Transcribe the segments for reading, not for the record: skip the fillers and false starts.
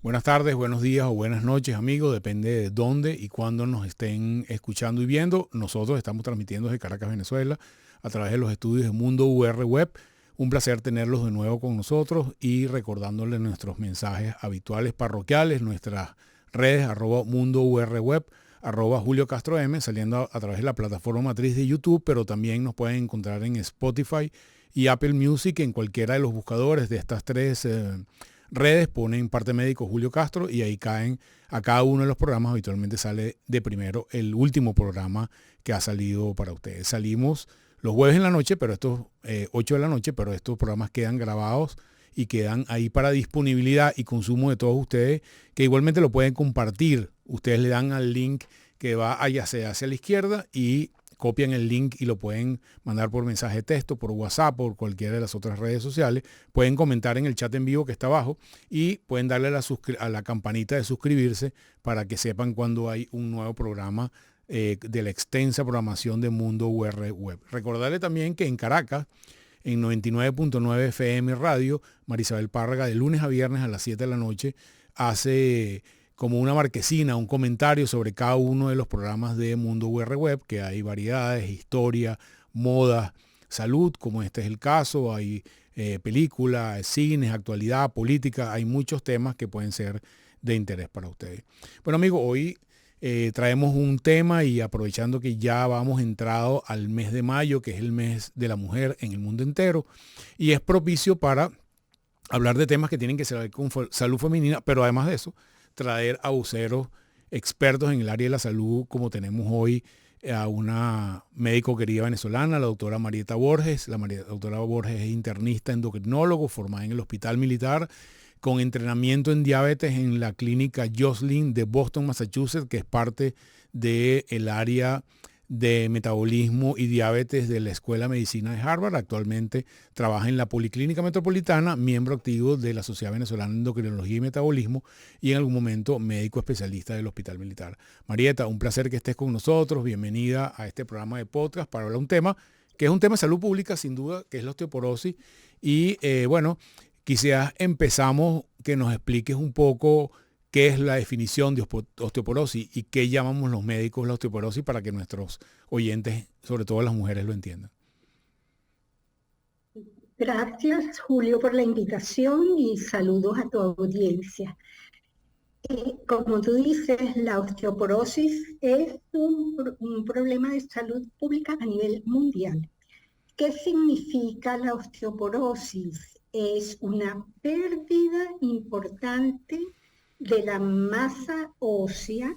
Buenas tardes, buenos días o buenas noches, amigos. Depende de dónde y cuándo nos estén escuchando y viendo. Nosotros estamos transmitiendo desde Caracas, Venezuela, a través de los estudios de Mundo UR Web. Un placer tenerlos de nuevo con nosotros y recordándoles nuestros mensajes habituales parroquiales, nuestras redes, @Mundo UR Web, @Julio Castro M, saliendo a través de la plataforma matriz de YouTube, pero también nos pueden encontrar en Spotify y Apple Music, en cualquiera de los buscadores de estas tres redes. Ponen Parte Médico Julio Castro y ahí caen a cada uno de los programas. Habitualmente sale de primero el último programa que ha salido para ustedes. Salimos los jueves en la noche, pero estos 8 de la noche, pero estos programas quedan grabados y quedan ahí para disponibilidad y consumo de todos ustedes, que igualmente lo pueden compartir. Ustedes le dan al link que va hacia la izquierda y copian el link y lo pueden mandar por mensaje de texto, por WhatsApp, por cualquiera de las otras redes sociales. Pueden comentar en el chat en vivo que está abajo y pueden darle a la campanita de suscribirse para que sepan cuando hay un nuevo programa de la extensa programación de Mundo UR Web. Recordarle también que en Caracas, en 99.9 FM Radio, Marisabel Párraga, de lunes a viernes a las 7 de la noche, hace como una marquesina, un comentario sobre cada uno de los programas de Mundo UR Web, que hay variedades, historia, moda, salud, como este es el caso, hay películas, cines, actualidad, política, hay muchos temas que pueden ser de interés para ustedes. Bueno, amigos, hoy traemos un tema y aprovechando que ya vamos entrado al mes de mayo, que es el mes de la mujer en el mundo entero, y es propicio para hablar de temas que tienen que ver con salud femenina, pero además de eso, traer a voceros expertos en el área de la salud, como tenemos hoy a una médico querida venezolana, la doctora Marieta Borges. La doctora Borges es internista endocrinólogo, formada en el Hospital Militar, con entrenamiento en diabetes en la clínica Joslin de Boston, Massachusetts, que es parte del área de metabolismo y diabetes de la Escuela de Medicina de Harvard. Actualmente trabaja en la Policlínica Metropolitana, miembro activo de la Sociedad Venezolana de Endocrinología y Metabolismo y en algún momento médico especialista del Hospital Militar. Marieta, un placer que estés con nosotros. Bienvenida a este programa de podcast para hablar de un tema que es un tema de salud pública, sin duda, que es la osteoporosis. Y bueno, quizás empezamos que nos expliques un poco qué es la definición de osteoporosis y qué llamamos los médicos la osteoporosis para que nuestros oyentes, sobre todo las mujeres, lo entiendan. Gracias, Julio, por la invitación y saludos a tu audiencia. Como tú dices, la osteoporosis es un problema de salud pública a nivel mundial. ¿Qué significa la osteoporosis? Es una pérdida importante de la masa ósea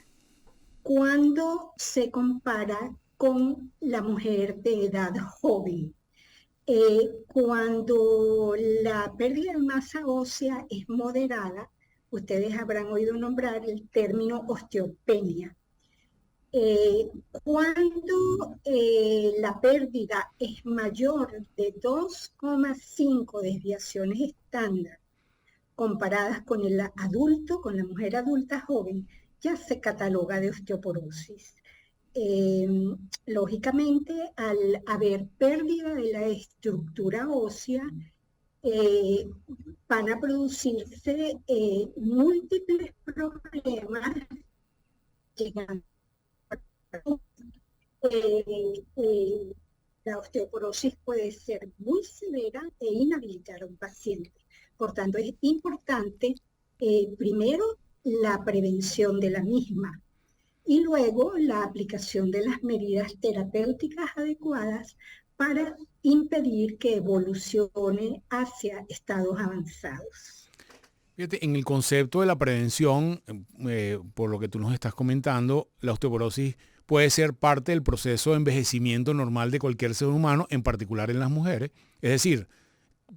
cuando se compara con la mujer de edad joven. Cuando la pérdida de masa ósea es moderada, ustedes habrán oído nombrar el término osteopenia. Cuando la pérdida es mayor de 2,5 desviaciones estándar comparadas con el adulto, con la mujer adulta joven, ya se cataloga de osteoporosis. Lógicamente, al haber pérdida de la estructura ósea, van a producirse múltiples problemas llegando la osteoporosis puede ser muy severa e inhabilitar a un paciente. Por tanto, es importante primero la prevención de la misma y luego la aplicación de las medidas terapéuticas adecuadas para impedir que evolucione hacia estados avanzados. Fíjate, en el concepto de la prevención, por lo que tú nos estás comentando, la osteoporosis puede ser parte del proceso de envejecimiento normal de cualquier ser humano, en particular en las mujeres. Es decir,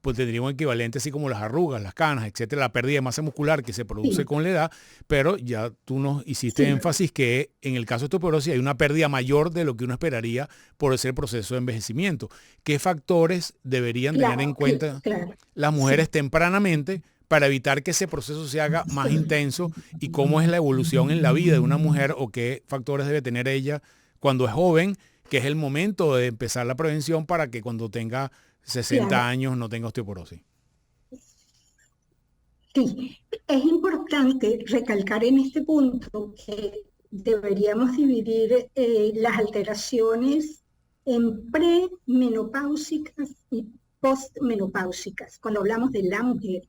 pues tendría un equivalente así como las arrugas, las canas, etcétera, la pérdida de masa muscular que se produce Sí, con la edad, pero ya tú nos hiciste sí, énfasis que en el caso de osteoporosis hay una pérdida mayor de lo que uno esperaría por ese proceso de envejecimiento. ¿Qué factores deberían tener en claro, cuenta claro, las mujeres sí, tempranamente para evitar que ese proceso se haga más sí. intenso, y cómo es la evolución en la vida de una mujer o qué factores debe tener ella cuando es joven, que es el momento de empezar la prevención para que cuando tenga 60 Claro, años no tenga osteoporosis? Sí, es importante recalcar en este punto que deberíamos dividir las alteraciones en premenopáusicas y postmenopáusicas, cuando hablamos de la mujer.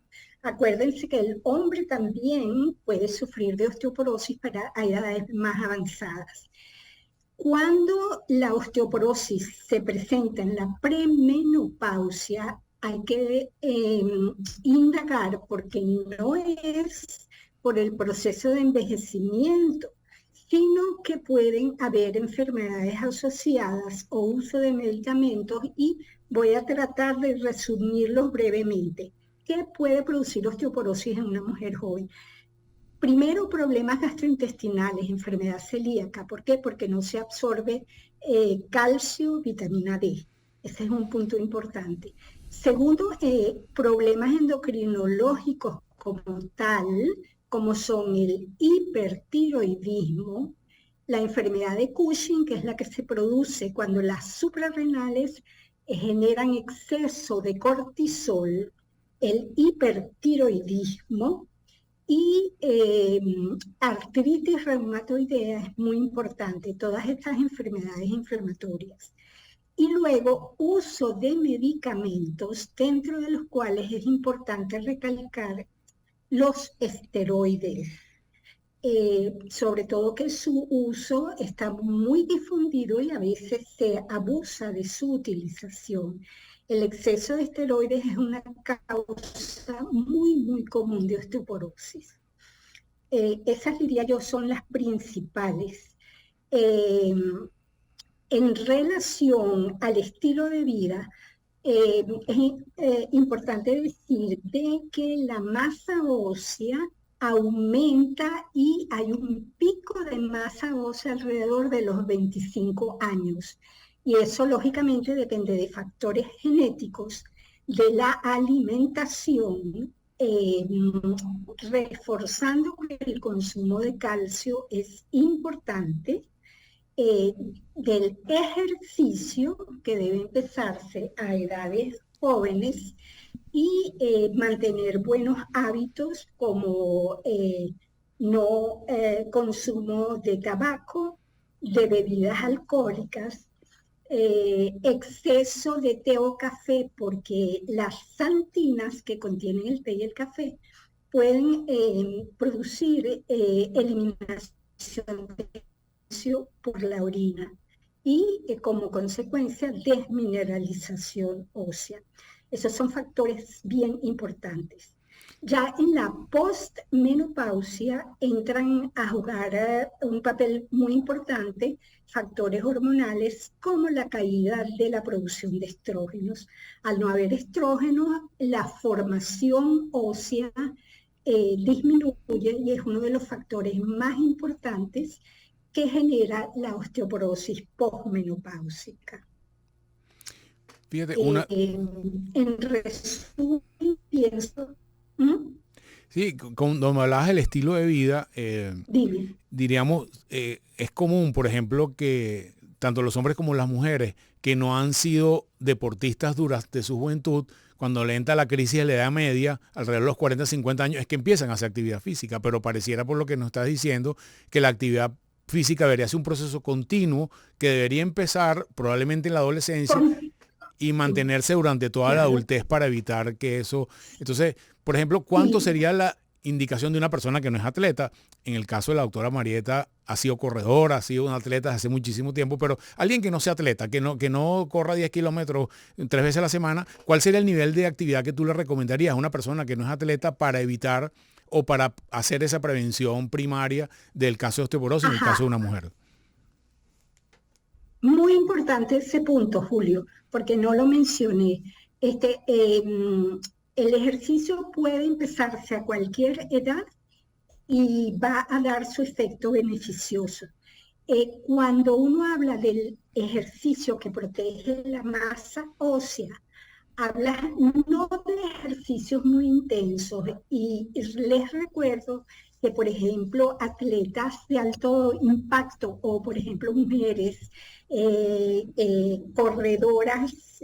Acuérdense que el hombre también puede sufrir de osteoporosis para a edades más avanzadas. Cuando la osteoporosis se presenta en la premenopausia, hay que indagar porque no es por el proceso de envejecimiento, sino que pueden haber enfermedades asociadas o uso de medicamentos y voy a tratar de resumirlos brevemente. ¿Qué puede producir osteoporosis en una mujer joven? Primero, problemas gastrointestinales, enfermedad celíaca. ¿Por qué? Porque no se absorbe calcio, vitamina D. Ese es un punto importante. Segundo, problemas endocrinológicos como tal, como son el hipertiroidismo, la enfermedad de Cushing, que es la que se produce cuando las suprarrenales generan exceso de cortisol, el hipertiroidismo, y artritis reumatoidea es muy importante, todas estas enfermedades inflamatorias. Y luego uso de medicamentos, dentro de los cuales es importante recalcar los esteroides. Sobre todo que su uso está muy difundido y a veces se abusa de su utilización. El exceso de esteroides es una causa muy común de osteoporosis. Esas, diría yo, son las principales. En relación al estilo de vida, es importante decir de que la masa ósea aumenta y hay un pico de masa ósea alrededor de los 25 años. Y eso lógicamente depende de factores genéticos, de la alimentación, reforzando que el consumo de calcio es importante, del ejercicio que debe empezarse a edades jóvenes y mantener buenos hábitos como no consumo de tabaco, de bebidas alcohólicas, exceso de té o café, porque las xantinas que contienen el té y el café pueden producir eliminación de calcio por la orina y como consecuencia desmineralización ósea. Esos son factores bien importantes. Ya en la postmenopausia entran a jugar un papel muy importante factores hormonales como la caída de la producción de estrógenos. Al no haber estrógenos, la formación ósea disminuye y es uno de los factores más importantes que genera la osteoporosis postmenopáusica. Fíjate, En resumen, pienso... Sí, cuando me hablabas del estilo de vida, diríamos, es común, por ejemplo, que tanto los hombres como las mujeres que no han sido deportistas durante su juventud, cuando le entra la crisis de la edad media, alrededor de los 40, 50 años, es que empiezan a hacer actividad física, pero pareciera por lo que nos estás diciendo que la actividad física debería ser un proceso continuo que debería empezar probablemente en la adolescencia y mantenerse durante toda la adultez para evitar que eso... Entonces, por ejemplo, ¿cuánto sería la indicación de una persona que no es atleta? En el caso de la doctora Marieta, ha sido corredora, ha sido una atleta hace muchísimo tiempo, pero alguien que no sea atleta, que no corra 10 kilómetros 3 veces a la semana, ¿cuál sería el nivel de actividad que tú le recomendarías a una persona que no es atleta para evitar o para hacer esa prevención primaria del caso de osteoporosis en el caso de una mujer? Muy importante ese punto, Julio, porque no lo mencioné. El ejercicio puede empezarse a cualquier edad y va a dar su efecto beneficioso. Cuando uno habla del ejercicio que protege la masa ósea, habla no de ejercicios muy intensos y les recuerdo que, por ejemplo, atletas de alto impacto o, por ejemplo, mujeres corredoras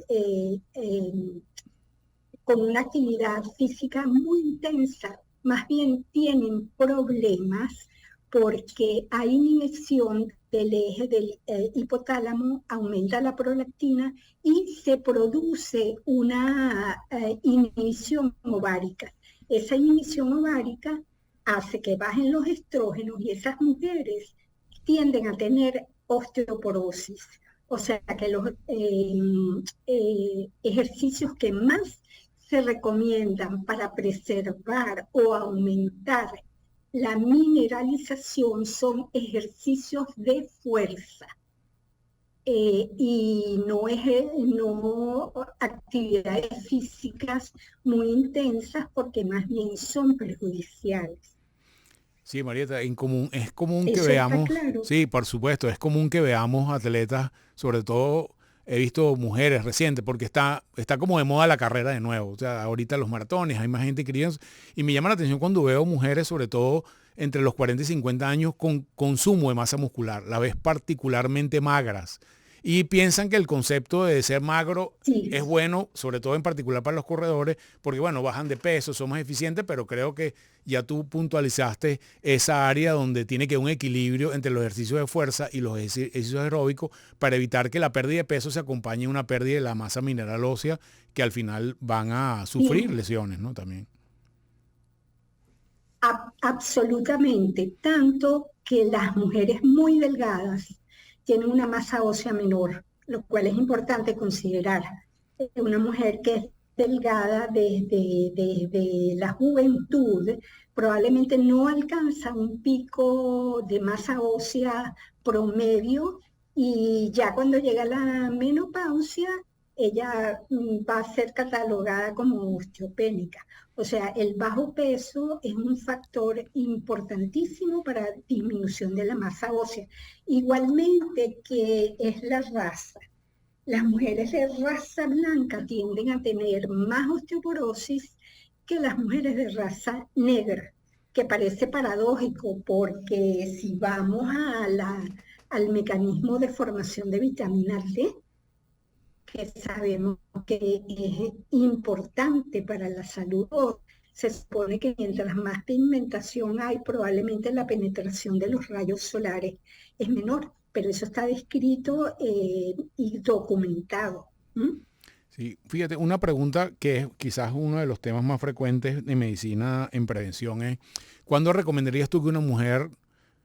con una actividad física muy intensa más bien tienen problemas porque hay inhibición del eje del hipotálamo, aumenta la prolactina y se produce una inhibición ovárica. Esa inhibición ovárica hace que bajen los estrógenos y esas mujeres tienden a tener osteoporosis. O sea que los ejercicios que más se recomiendan para preservar o aumentar la mineralización son ejercicios de fuerza y no actividades físicas muy intensas porque más bien son perjudiciales. Sí, Marieta, es común que Eso está veamos, claro. sí, por supuesto, es común que veamos atletas, sobre todo he visto mujeres recientes, porque está como de moda la carrera de nuevo. O sea, ahorita los maratones, hay más gente inscribiéndose. Y me llama la atención cuando veo mujeres, sobre todo entre los 40 y 50 años, con consumo de masa muscular. La ves particularmente magras. Y piensan que el concepto de ser magro Sí, es bueno, sobre todo en particular para los corredores, porque bueno, bajan de peso, son más eficientes, pero creo que ya tú puntualizaste esa área donde tiene que haber un equilibrio entre los ejercicios de fuerza y los ejercicios aeróbicos para evitar que la pérdida de peso se acompañe de una pérdida de la masa mineral ósea que al final van a sufrir sí, lesiones, ¿no? También. absolutamente. Tanto que las mujeres muy delgadas tienen una masa ósea menor, lo cual es importante considerar. Una mujer que es delgada desde la juventud probablemente no alcanza un pico de masa ósea promedio y ya cuando llega la menopausia, ella va a ser catalogada como osteopénica. O sea, el bajo peso es un factor importantísimo para disminución de la masa ósea. Igualmente que es la raza. Las mujeres de raza blanca tienden a tener más osteoporosis que las mujeres de raza negra, que parece paradójico porque si vamos al mecanismo de formación de vitamina D, que sabemos que es importante para la salud, se supone que mientras más pigmentación hay, probablemente la penetración de los rayos solares es menor, pero eso está descrito y documentado. ¿Mm? Sí, fíjate, una pregunta que es quizás uno de los temas más frecuentes de medicina en prevención es, ¿cuándo recomendarías tú que una mujer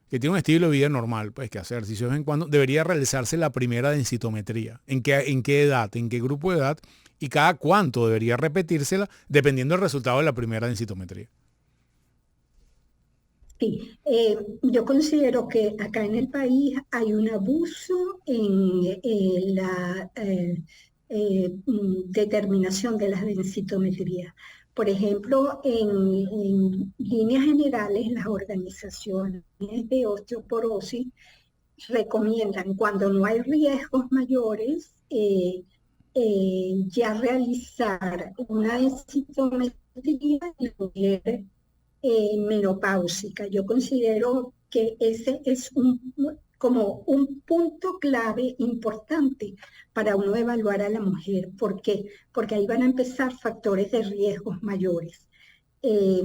que tiene un estilo de vida normal, pues que hace ejercicio de vez en cuando, debería realizarse la primera densitometría? ¿En qué edad, en qué grupo de edad y cada cuánto debería repetírsela dependiendo del resultado de la primera densitometría? Sí, yo considero que acá en el país hay un abuso en la determinación de las densitometrías. Por ejemplo, en líneas generales, las organizaciones de osteoporosis recomiendan cuando no hay riesgos mayores, ya realizar una densitometría en mujer menopáusica. Yo considero que ese es como un punto clave importante para uno evaluar a la mujer. ¿Por qué? Porque ahí van a empezar factores de riesgos mayores. Eh,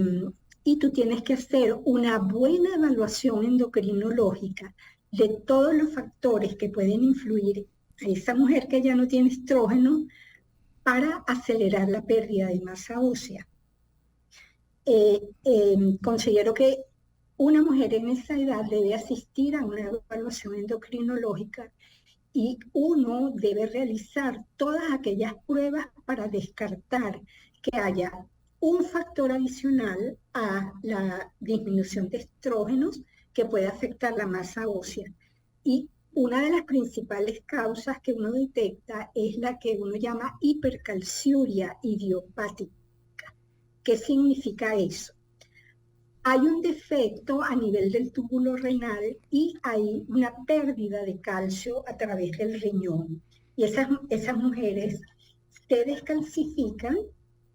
y tú tienes que hacer una buena evaluación endocrinológica de todos los factores que pueden influir a esa mujer que ya no tiene estrógeno para acelerar la pérdida de masa ósea. Considero que una mujer en esa edad debe asistir a una evaluación endocrinológica y uno debe realizar todas aquellas pruebas para descartar que haya un factor adicional a la disminución de estrógenos que puede afectar la masa ósea. Y una de las principales causas que uno detecta es la que uno llama hipercalciuria idiopática. ¿Qué significa eso? Hay un defecto a nivel del túbulo renal y hay una pérdida de calcio a través del riñón. Y esas mujeres se descalcifican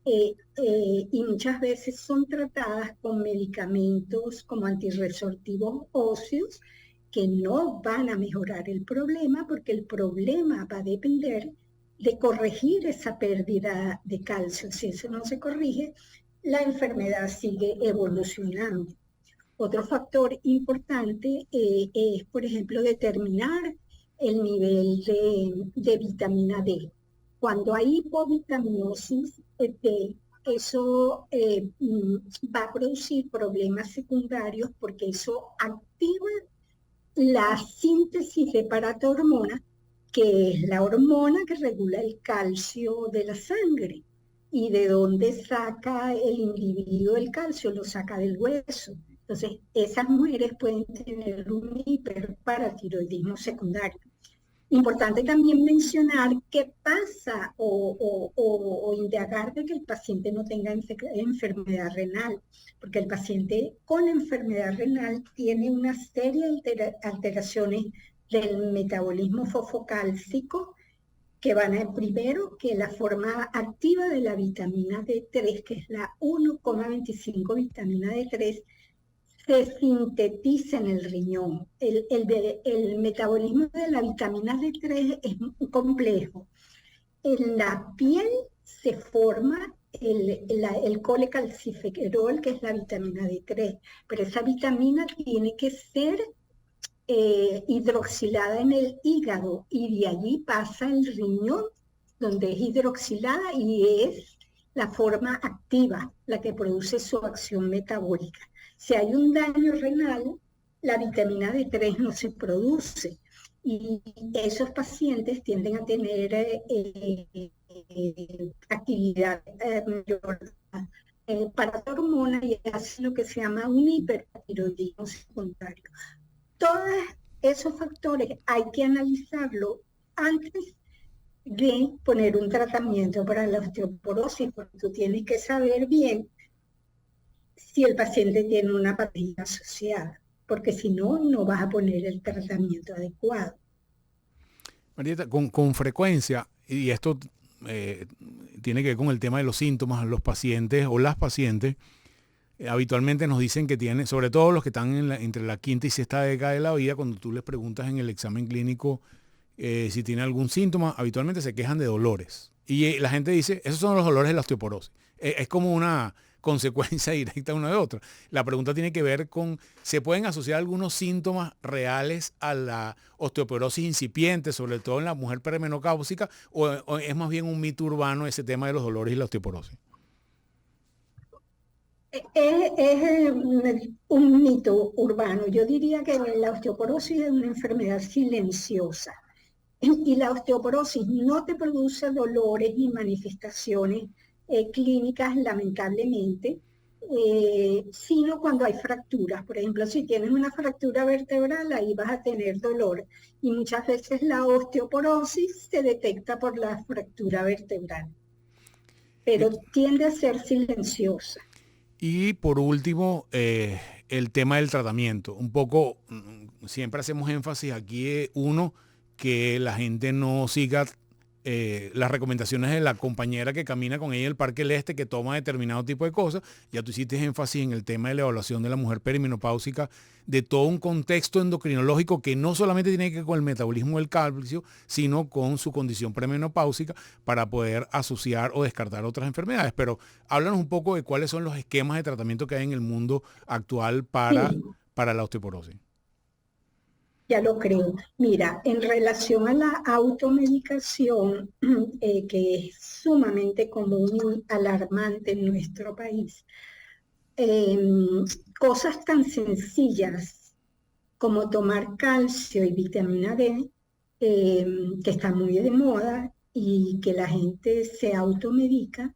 y muchas veces son tratadas con medicamentos como antirresortivos óseos que no van a mejorar el problema porque el problema va a depender de corregir esa pérdida de calcio. Si eso no se corrige, la enfermedad sigue evolucionando. Otro factor importante es, por ejemplo, determinar el nivel de vitamina D. Cuando hay hipovitaminosis D, eso va a producir problemas secundarios porque eso activa la síntesis de paratormona, que es la hormona que regula el calcio de la sangre. ¿Y de dónde saca el individuo el calcio? Lo saca del hueso. Entonces, esas mujeres pueden tener un hiperparatiroidismo secundario. Importante también mencionar qué pasa o indagar de que el paciente no tenga enfermedad renal, porque el paciente con enfermedad renal tiene una serie de alteraciones del metabolismo fosfocálcico que van a, primero, que la forma activa de la vitamina D3, que es la 1,25 vitamina D3, se sintetiza en el riñón. El metabolismo de la vitamina D3 es muy complejo. En la piel se forma el colecalciferol, que es la vitamina D3, pero esa vitamina tiene que ser hidroxilada en el hígado y de allí pasa el riñón, donde es hidroxilada y es la forma activa, la que produce su acción metabólica. Si hay un daño renal, la vitamina D3 no se produce y esos pacientes tienden a tener actividad mayor para la hormona y hace lo que se llama un hipertiroidismo secundario. Todos esos factores hay que analizarlo antes de poner un tratamiento para la osteoporosis, porque tú tienes que saber bien si el paciente tiene una patología asociada, porque si no, no vas a poner el tratamiento adecuado. Marieta, con frecuencia, y esto tiene que ver con el tema de los síntomas, los pacientes o las pacientes habitualmente nos dicen que tienen, sobre todo los que están entre la quinta y sexta década de la vida, cuando tú les preguntas en el examen clínico si tiene algún síntoma, habitualmente se quejan de dolores. Y la gente dice, esos son los dolores de la osteoporosis. Es como una consecuencia directa una de otra. La pregunta tiene que ver con, ¿se pueden asociar algunos síntomas reales a la osteoporosis incipiente, sobre todo en la mujer perimenopáusica, o es más bien un mito urbano ese tema de los dolores y la osteoporosis? Es un mito urbano. Yo diría que la osteoporosis es una enfermedad silenciosa y la osteoporosis no te produce dolores ni manifestaciones clínicas, lamentablemente, sino cuando hay fracturas. Por ejemplo, si tienes una fractura vertebral, ahí vas a tener dolor. Y muchas veces la osteoporosis se detecta por la fractura vertebral, pero tiende a ser silenciosa. Y por último, el tema del tratamiento. Un poco, siempre hacemos énfasis aquí, uno, que la gente no siga las recomendaciones de la compañera que camina con ella en el Parque del Este, que toma determinado tipo de cosas. Ya tú hiciste énfasis en el tema de la evaluación de la mujer perimenopáusica, de todo un contexto endocrinológico que no solamente tiene que ver con el metabolismo del calcio, sino con su condición perimenopáusica para poder asociar o descartar otras enfermedades. Pero háblanos un poco de cuáles son los esquemas de tratamiento que hay en el mundo actual para la osteoporosis. Ya lo creo. Mira, en relación a la automedicación, que es sumamente común y alarmante en nuestro país, cosas tan sencillas como tomar calcio y vitamina D, que está muy de moda y que la gente se automedica,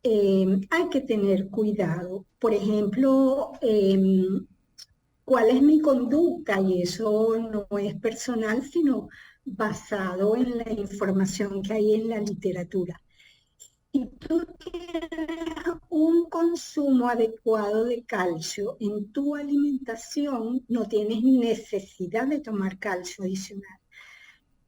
hay que tener cuidado. Por ejemplo, cuál es mi conducta, y eso no es personal, sino basado en la información que hay en la literatura. Si tú tienes un consumo adecuado de calcio en tu alimentación, no tienes necesidad de tomar calcio adicional.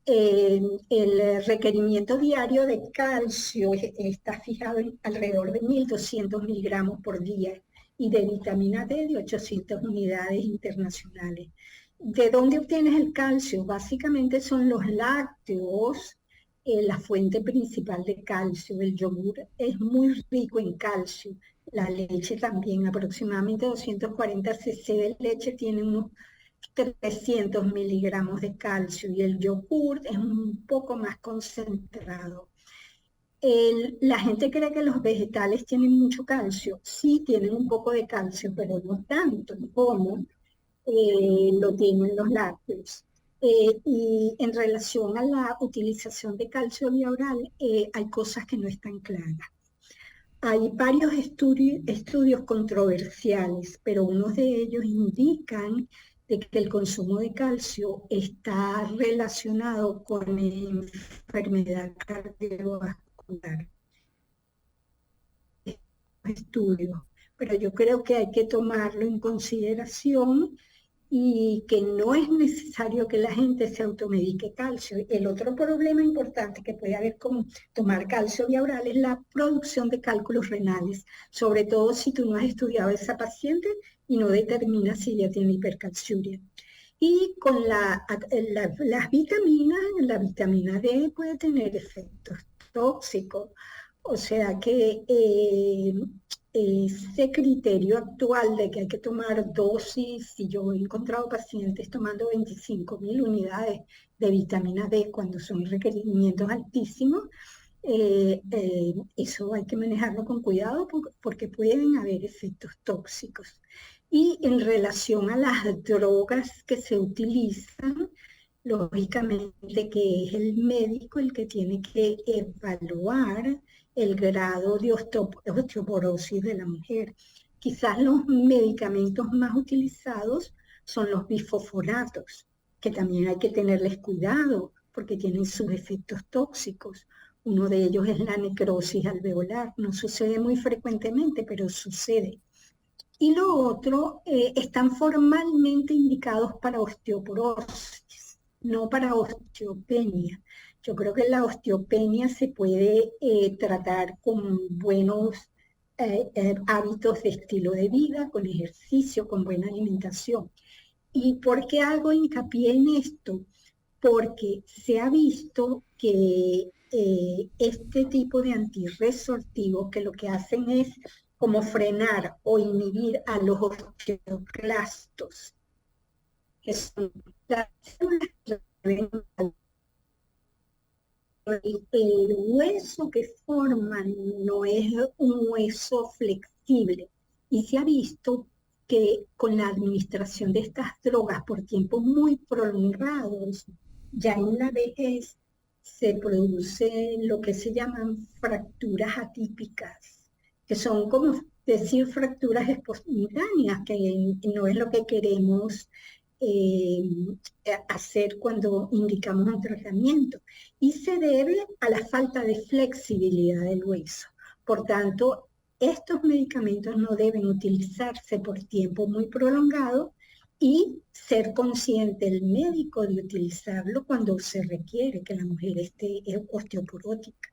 El requerimiento diario de calcio está fijado en alrededor de 1.200 miligramos por día y de vitamina D de 800 unidades internacionales. ¿De dónde obtienes el calcio? Básicamente son los lácteos, la fuente principal de calcio. El yogur es muy rico en calcio. La leche también, aproximadamente 240 cc de leche tiene unos 300 miligramos de calcio y el yogur es un poco más concentrado. La gente cree que los vegetales tienen mucho calcio. Sí, tienen un poco de calcio, pero no tanto como lo tienen los lácteos. Y en relación a la utilización de calcio vía oral, hay cosas que no están claras. Hay varios estudios controversiales, pero unos de ellos indican de que el consumo de calcio está relacionado con enfermedad cardiovascular. Estudios, pero yo creo que hay que tomarlo en consideración y que no es necesario que la gente se automedique calcio. El otro problema importante que puede haber con tomar calcio vía oral es la producción de cálculos renales, sobre todo si tú no has estudiado a esa paciente y no determinas si ella tiene hipercalciuria. Y con las vitaminas, la vitamina D puede tener efectos tóxicos, o sea que ese criterio actual de que hay que tomar dosis, y yo he encontrado pacientes tomando 25.000 unidades de vitamina D cuando son requerimientos altísimos, eso hay que manejarlo con cuidado porque pueden haber efectos tóxicos. Y en relación a las drogas que se utilizan, lógicamente que es el médico el que tiene que evaluar el grado de osteoporosis de la mujer. Quizás los medicamentos más utilizados son los bifosfonatos, que también hay que tenerles cuidado porque tienen sus efectos tóxicos. Uno de ellos es la necrosis alveolar. No sucede muy frecuentemente, pero sucede. Y lo otro, están formalmente indicados para osteoporosis, no para osteopenia. Yo creo que la osteopenia se puede tratar con buenos hábitos de estilo de vida, con ejercicio, con buena alimentación. ¿Y por qué hago hincapié en esto? Porque se ha visto que este tipo de antirresortivos que lo que hacen es como frenar o inhibir a los osteoclastos, que son las células que ven el hueso que forman no es un hueso flexible y se ha visto que con la administración de estas drogas por tiempos muy prolongados, ya en la vejez se producen lo que se llaman fracturas atípicas, que son como decir fracturas espontáneas, que no es lo que queremos hacer cuando indicamos un tratamiento y se debe a la falta de flexibilidad del hueso. Por tanto, estos medicamentos no deben utilizarse por tiempo muy prolongado y ser consciente el médico de utilizarlo cuando se requiere que la mujer esté osteoporótica.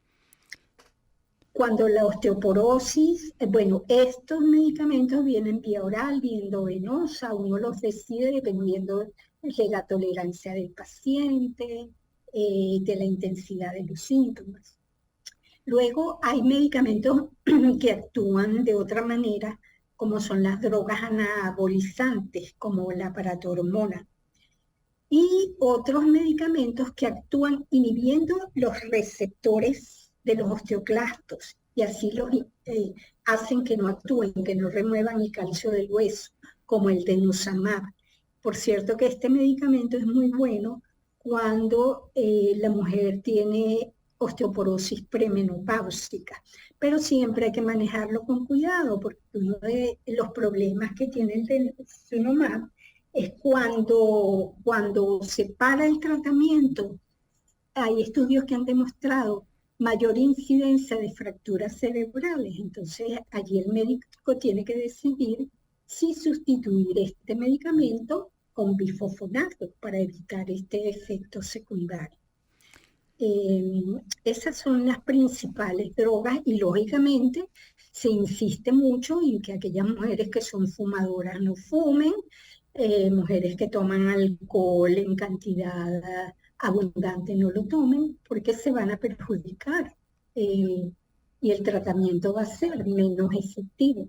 Cuando la osteoporosis, bueno, estos medicamentos vienen vía oral, vía endovenosa, uno los decide dependiendo de la tolerancia del paciente, de la intensidad de los síntomas. Luego hay medicamentos que actúan de otra manera, como son las drogas anabolizantes, como la paratormona. Y otros medicamentos que actúan inhibiendo los receptores de los osteoclastos y así los hacen que no actúen, que no remuevan el calcio del hueso, como el denosumab. Por cierto que este medicamento es muy bueno cuando la mujer tiene osteoporosis premenopáusica, pero siempre hay que manejarlo con cuidado porque uno de los problemas que tiene el denosumab es cuando se para el tratamiento, hay estudios que han demostrado mayor incidencia de fracturas cerebrales. Entonces, allí el médico tiene que decidir si sustituir este medicamento con bifosfonato para evitar este efecto secundario. Esas son las principales drogas y lógicamente se insiste mucho en que aquellas mujeres que son fumadoras no fumen, mujeres que toman alcohol en cantidad abundante no lo tomen porque se van a perjudicar y el tratamiento va a ser menos efectivo.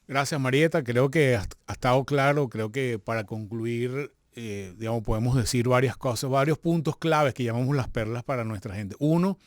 Gracias, Marieta. Creo que ha estado claro. Creo que para concluir, digamos, podemos decir varias cosas, varios puntos claves que llamamos las perlas para nuestra gente. Uno,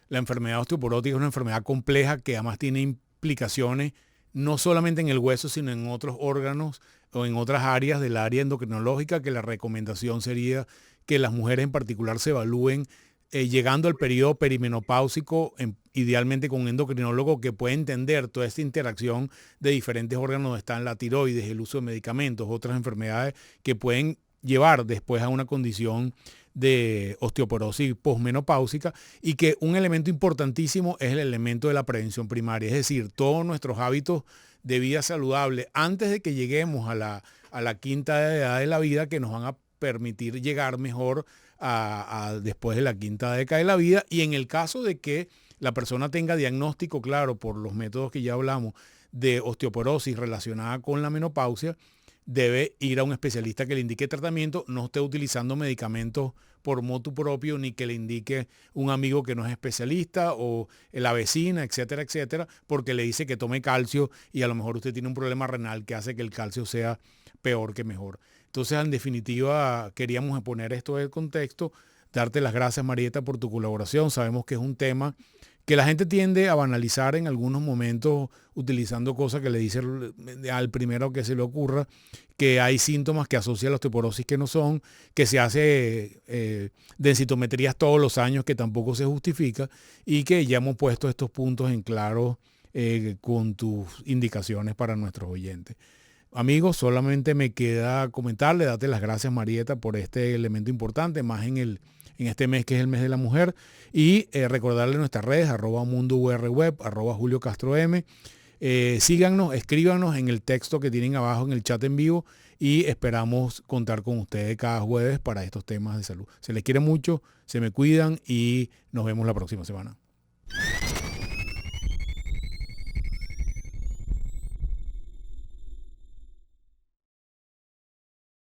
la enfermedad osteoporótica es una enfermedad compleja que además tiene implicaciones no solamente en el hueso, sino en otros órganos o en otras áreas del área endocrinológica, que la recomendación sería que las mujeres en particular se evalúen llegando al periodo perimenopáusico, idealmente con un endocrinólogo que pueda entender toda esta interacción de diferentes órganos donde están la tiroides, el uso de medicamentos, otras enfermedades que pueden llevar después a una condición de osteoporosis posmenopáusica, y que un elemento importantísimo es el elemento de la prevención primaria, es decir, todos nuestros hábitos de vida saludable antes de que lleguemos a la quinta edad de la vida, que nos van a permitir llegar mejor después de la quinta década de la vida. Y en el caso de que la persona tenga diagnóstico claro por los métodos que ya hablamos de osteoporosis relacionada con la menopausia, debe ir a un especialista que le indique tratamiento, no esté utilizando medicamentos por motu propio, ni que le indique un amigo que no es especialista o la vecina, etcétera, etcétera, porque le dice que tome calcio y a lo mejor usted tiene un problema renal que hace que el calcio sea peor que mejor. Entonces, en definitiva, queríamos poner esto en contexto, darte las gracias, Marieta, por tu colaboración. Sabemos que es un tema que la gente tiende a banalizar en algunos momentos utilizando cosas que le dice al primero que se le ocurra, que hay síntomas que asocia a la osteoporosis que no son, que se hace densitometrías todos los años que tampoco se justifica, y que ya hemos puesto estos puntos en claro con tus indicaciones para nuestros oyentes. Amigos, solamente me queda comentarle, darte las gracias, Marieta, por este elemento importante, más en este mes que es el mes de la mujer, y recordarle nuestras redes, @mundourweb, @Julio Castro M. Síganos, escríbanos en el texto que tienen abajo en el chat en vivo, y esperamos contar con ustedes cada jueves para estos temas de salud. Se les quiere mucho, se me cuidan y nos vemos la próxima semana.